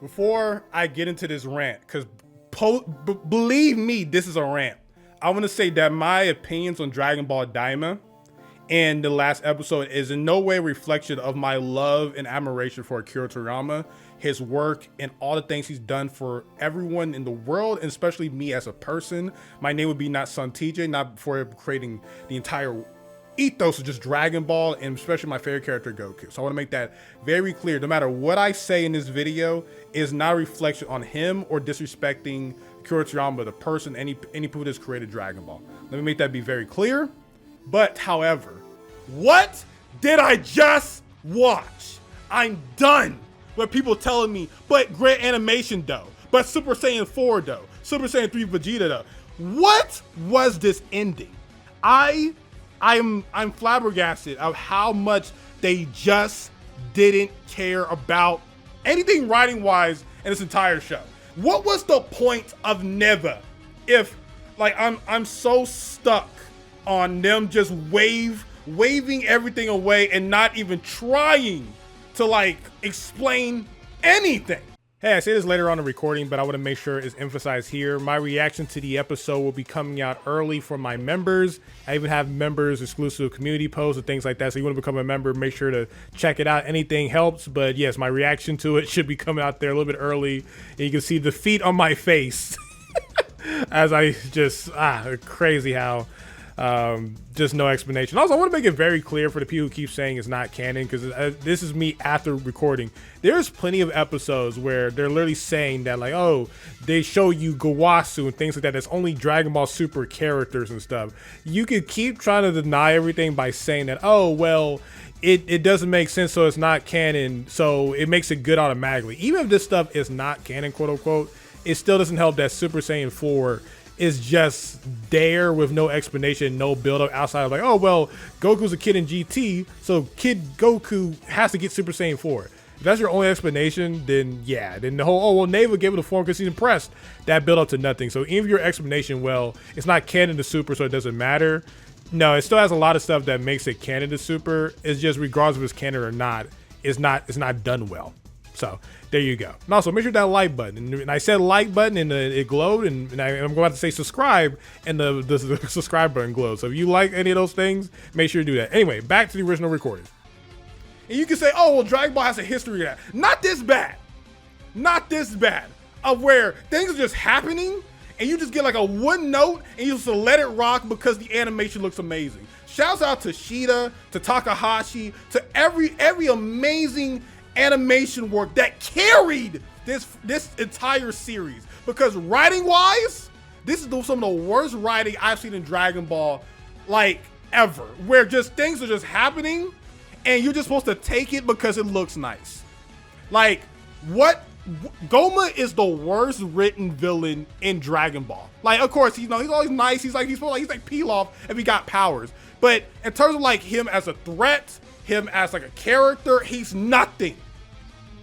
Before I get into this rant, because believe me, this is a rant. I want to say that my opinions on Dragon Ball Daima in the last episode is in no way a reflection of my love and admiration for Akira Toriyama, his work, and all the things he's done for everyone in the world, and especially me as a person. My name would be not SonTJ, not for creating the entire ethos of just Dragon Ball, and especially my favorite character, Goku. So I want to make that very clear. No matter what I say in this video is not a reflection on him or disrespecting Akira Toriyama, the person, any people that's created Dragon Ball. Let me make that be very clear. But however, what did I just watch? I'm done with people telling me, but great animation though, but Super Saiyan 4 though, Super Saiyan 3 Vegeta though. What was this ending? I'm flabbergasted of how much they just didn't care about anything writing wise in this entire show. What was the point of Neva if, like, I'm so stuck on them just waving everything away and not even trying to like explain anything? Hey, I say this later on in the recording, but I want to make sure it's emphasized here. My reaction to the episode will be coming out early for my members. I even have members exclusive community posts and things like that. So you want to become a member, make sure to check it out. Anything helps. But yes, my reaction to it should be coming out there a little bit early. And you can see the feet on my face as I just, crazy how just no explanation. Also, I want to make it very clear for the people who keep saying it's not canon, because this is me after recording. There's plenty of episodes where they're literally saying that, like, oh, they show you Gowasu and things like that. That's only Dragon Ball Super characters and stuff. You could keep trying to deny everything by saying that, oh, well, it doesn't make sense, so it's not canon, so it makes it good automatically. Even if this stuff is not canon, quote unquote, it still doesn't help that Super Saiyan 4 is just there with no explanation, no build-up outside of like, oh, well, Goku's a kid in GT, so Kid Goku has to get Super Saiyan 4. If that's your only explanation, then yeah, then the whole, oh, well, Neva gave it the form because he's impressed, that build up to nothing. So even your explanation, well, it's not canon to Super, so it doesn't matter. No, it still has a lot of stuff that makes it canon to Super. It's just regardless of it's canon or not, it's not done well. So there you go. And also make sure that like button, and I said like button and it glowed, and I'm going to say subscribe, and the subscribe button glowed. So if you like any of those things, make sure you do that. Anyway, back to the original recording. And you can say, oh, well, Dragon Ball has a history of that. Not this bad. Not this bad. Of where things are just happening and you just get like a one note and you just let it rock because the animation looks amazing. Shouts out to Shida, to Takahashi, to every amazing animation work that carried this entire series, because writing wise, this is some of the worst writing I've seen in Dragon Ball like ever, where just things are just happening and you're just supposed to take it because it looks nice. Like, what? Goma is the worst written villain in Dragon Ball. Like, of course, he's always nice. He's like Pilaf if he got powers. But in terms of like him as a threat, him as like a character, he's nothing.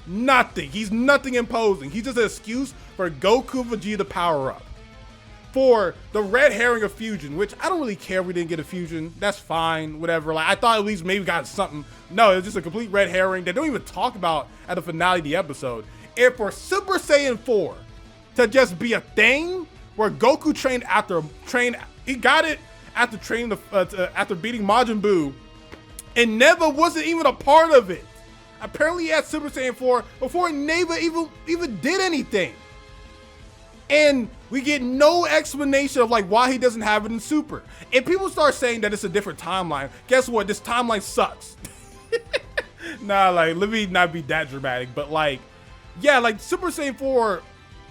Nothing. He's nothing imposing. He's just an excuse for Goku Vegeta to power up. For the red herring of fusion, which I don't really care if we didn't get a fusion. That's fine, whatever. Like, I thought at least maybe we got something. No, it was just a complete red herring that don't even talk about at the finale of the episode. And for Super Saiyan 4 to just be a thing where Goku he got it after training after beating Majin Buu, and Neva wasn't even a part of it. Apparently he had Super Saiyan 4 before Neva even did anything. And we get no explanation of like why he doesn't have it in Super. And people start saying that it's a different timeline. Guess what? This timeline sucks. Nah, like, let me not be that dramatic, but like, yeah, like Super Saiyan 4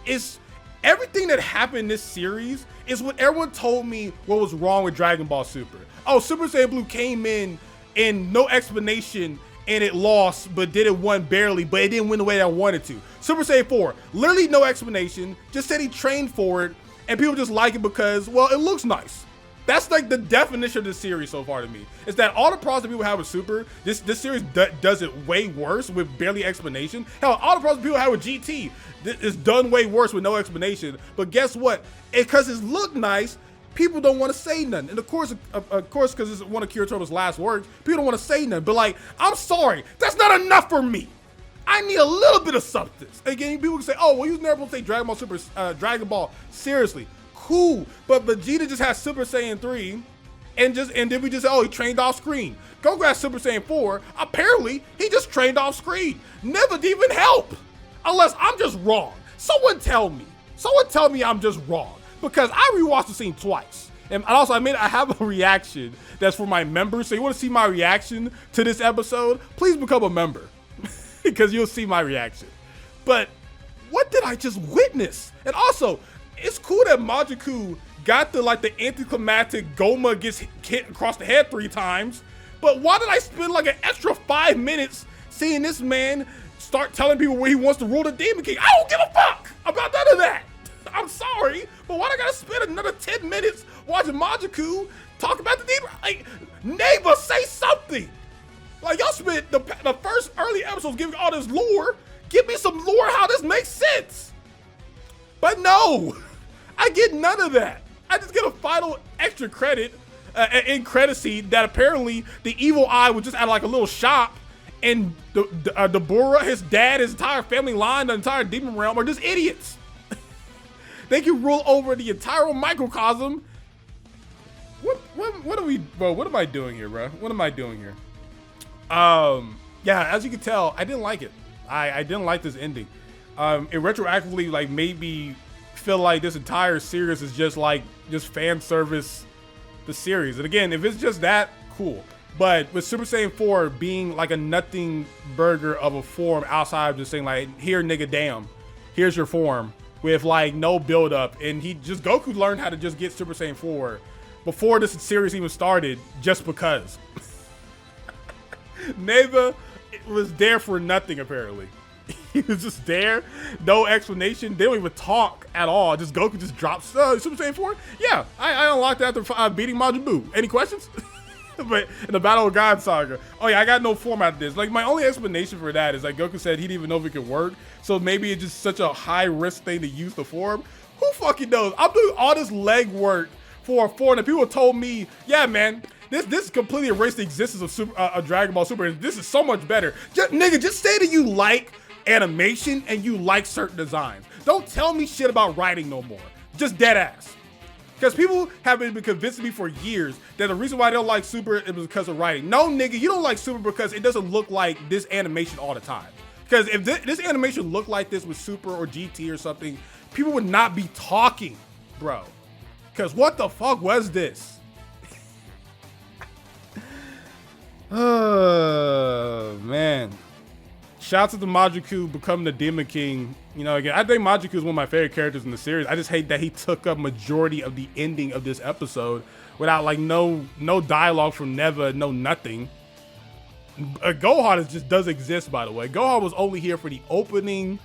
is everything that happened in this series is what everyone told me what was wrong with Dragon Ball Super. Oh, Super Saiyan Blue came in and no explanation, and it lost, but did it won barely, but it didn't win the way that I wanted to. Super Saiyan 4, literally no explanation, just said he trained for it, and people just like it because, well, it looks nice. That's like the definition of the series so far to me. Is that all the problems that people have with Super, this series does it way worse with barely explanation. Hell, all the problems people have with GT is done way worse with no explanation. But guess what? Because it's look nice, people don't want to say nothing. And of course, because it's one of Akira Toriyama's last words, people don't want to say nothing. But like, I'm sorry, that's not enough for me. I need a little bit of substance. Again, people can say, oh, well, you never supposed to take Dragon Ball seriously. Cool, but Vegeta just has Super Saiyan 3, and then we just say, oh, he trained off screen. Goku has Super Saiyan 4. Apparently, he just trained off screen. Never did even help. Unless I'm just wrong. Someone tell me I'm just wrong. Because I rewatched the scene twice. And also, I have a reaction that's for my members. So you want to see my reaction to this episode? Please become a member. Because you'll see my reaction. But what did I just witness? And also, it's cool that Majiku got the anticlimactic Goma gets hit across the head 3 times. But why did I spend like an extra 5 minutes seeing this man start telling people where he wants to rule the Demon King? I don't give a fuck about none of that. I'm sorry, but why do I gotta spend another 10 minutes watching Majiku talk about the Demon? Like, neighbor, say something. Like, y'all spent the first early episodes giving all this lore. Give me some lore how this makes sense. But no, I get none of that. I just get a final extra credit in credit scene that apparently the evil eye was just at like a little shop, and Deborah, his dad, his entire family line, the entire demon realm are just idiots. They can rule over the entire microcosm. What are we, bro? What am I doing here, bro? What am I doing here? Yeah, as you can tell, I didn't like it. I didn't like this ending. It retroactively like made me feel like this entire series is just fan service the series. And again, if it's just that, cool. But with Super Saiyan 4 being like a nothing burger of a form outside of just saying like, here nigga, damn, here's your form, with like no build up, and Goku learned how to just get Super Saiyan 4 before this series even started just because. Neva was there for nothing apparently. He was just there, no explanation. They don't even talk at all. Just Goku just drops Super Saiyan 4. Yeah, I unlocked that after beating Majin Buu. Any questions? But in the Battle of God saga, oh yeah, I got no form out of this. Like, my only explanation for that is like Goku said he didn't even know if it could work. So maybe it's just such a high risk thing to use the form. Who fucking knows? I'm doing all this leg work for a form that people told me, yeah, man, this completely erased the existence of Dragon Ball Super. This is so much better. Just say that you like animation and you like certain designs. Don't tell me shit about writing no more. Just dead ass. Because people have been convincing me for years that the reason why they don't like Super is because of writing. No, nigga, you don't like Super because it doesn't look like this animation all the time. Because if this animation looked like this with Super or GT or something, people would not be talking, bro. Because what the fuck was this? Oh, man. Shouts out to Majiku becoming the Demon King. You know, again, I think Majiku is one of my favorite characters in the series. I just hate that he took up majority of the ending of this episode without like no dialogue from Neva, no nothing. Gohan just does exist, by the way. Gohan was only here for the opening,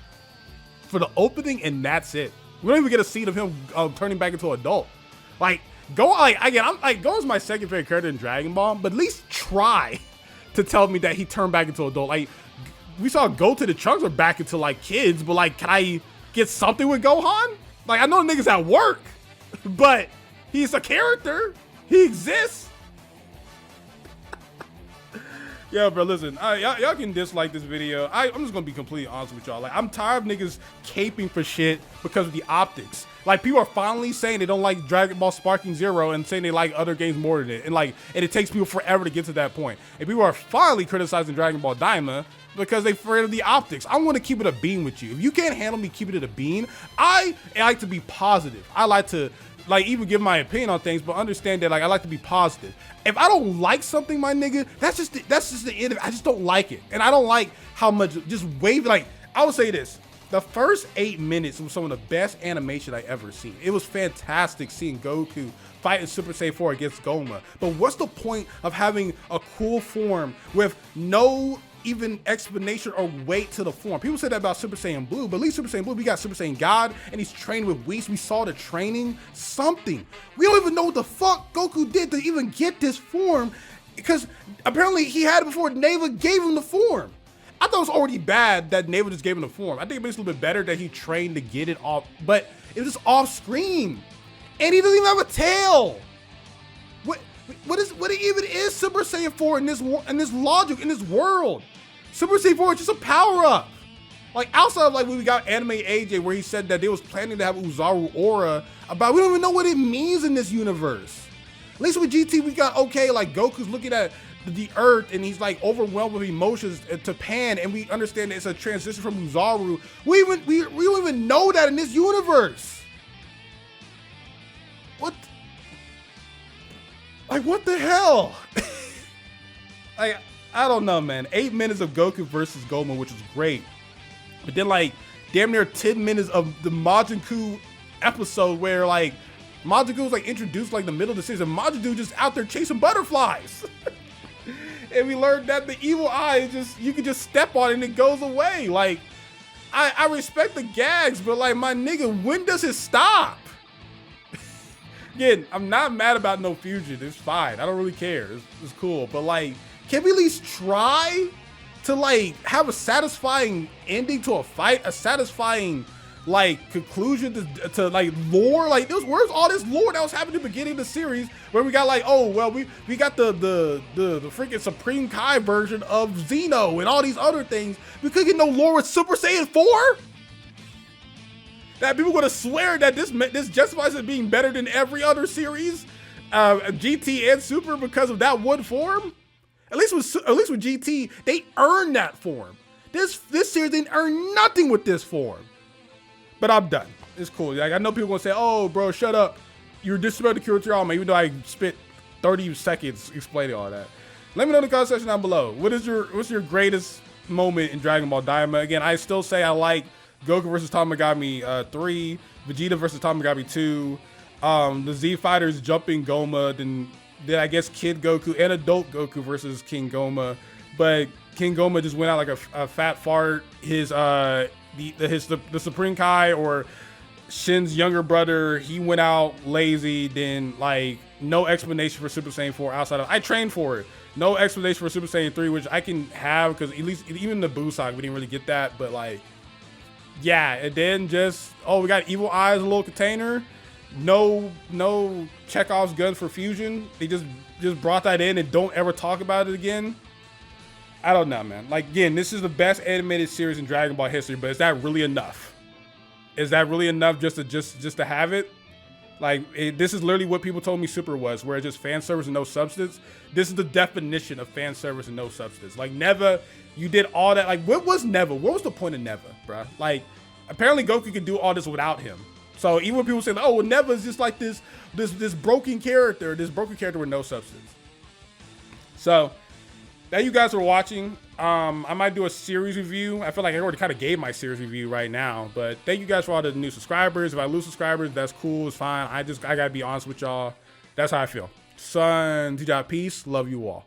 and that's it. We don't even get a scene of him turning back into an adult. Like, Gohan's my second favorite character in Dragon Ball, but at least try to tell me that he turned back into an adult. Like, we saw Goten and Trunks are back into like kids, but like, can I get something with Gohan? Like, I know the nigga's at work, but he's a character. He exists. Yeah, bro, listen, y'all can dislike this video. I'm just gonna be completely honest with y'all. Like, I'm tired of niggas caping for shit because of the optics. Like, people are finally saying they don't like Dragon Ball Sparking Zero and saying they like other games more than it. And it takes people forever to get to that point. And people are finally criticizing Dragon Ball Daima because they're afraid of the optics. I want to keep it a bean with you. If you can't handle me keeping it a bean, I like to be positive. I like to even give my opinion on things, but understand that I like to be positive. If I don't like something, my nigga, that's just the end of it. I just don't like it. And I don't like how much just waving. Like, I would say this. The first 8 minutes was some of the best animation I ever seen. It was fantastic seeing Goku fighting Super Saiyan 4 against Goma. But what's the point of having a cool form with no even explanation or weight to the form? People say that about Super Saiyan Blue, but at least Super Saiyan Blue, we got Super Saiyan God, and he's trained with Whis. We saw the training, something. We don't even know what the fuck Goku did to even get this form, because apparently he had it before Neva gave him the form. I thought it was already bad that Neva just gave him the form. I think it makes it a little bit better that he trained to get it off, but it was just off screen. And he doesn't even have a tail. What even is Super Saiyan 4 in this logic, in this world? Super Saiyan 4 is just a power-up. Like outside of like when we got Anime AJ where he said that they was planning to have Uzaru Aura, about we don't even know what it means in this universe. At least with GT we got okay, like Goku's looking at the earth and he's like overwhelmed with emotions to Pan, and we understand that it's a transition from Uzaru. We don't even know that in this universe. What? Like what the hell? Like I don't know, man. 8 minutes of Goku versus Goma, which was great. But then like damn near 10 minutes of the Majin Buu episode where like Majin Buu was like introduced like the middle of the season. Majin Buu just out there chasing butterflies. And we learned that the evil eye is just, you can just step on it and it goes away. Like I respect the gags, but like my nigga, when does it stop? Again, I'm not mad about no fusion. It's fine. I don't really care. It's cool. But like, can we at least try to like have a satisfying ending to a fight, a satisfying like conclusion to like lore? Like where's all this lore that was happening at the beginning of the series where we got like, oh well, we got the freaking Supreme Kai version of Xeno and all these other things. We couldn't get no lore with Super Saiyan 4? That people gonna swear that this justifies it being better than every other series, GT and Super, because of that one form? At least with GT, they earned that form. This series didn't earn nothing with this form. But I'm done. It's cool. Like, I know people gonna say, "Oh, bro, shut up. You're disrespecting Kurama," even though I spent 30 seconds explaining all that. Let me know in the comment section down below. What's your greatest moment in Dragon Ball Daima? Again, I still say I like Goku versus Tamagami 3, Vegeta versus Tamagami 2, the Z Fighters jumping Goma, then I guess Kid Goku and Adult Goku versus King Goma. But King Goma just went out like a fat fart. The Supreme Kai, or Shin's younger brother, he went out lazy. Then like no explanation for Super Saiyan 4 outside of I trained for it. No explanation for Super Saiyan 3, which I can have because at least even the Buu saga we didn't really get that. But like, yeah, and then just we got Evil Eyes, a little container. No Chekhov's gun for fusion. They just brought that in and don't ever talk about it again. I don't know, man. Like, again, this is the best animated series in Dragon Ball history, but is that really enough? Is that really enough just to have it? Like, this is literally what people told me Super was, where it's just fan service and no substance. This is the definition of fan service and no substance. Like, Neva, you did all that. Like, what was Neva? What was the point of Neva, bruh? Like, apparently Goku could do all this without him. So even when people say, oh, well, Neva is just like this broken character with no substance. So, thank you guys for watching. I might do a series review. I feel like I already kind of gave my series review right now, but thank you guys for all the new subscribers. If I lose subscribers, that's cool. It's fine. I gotta be honest with y'all. That's how I feel. SonTJ, peace. Love you all.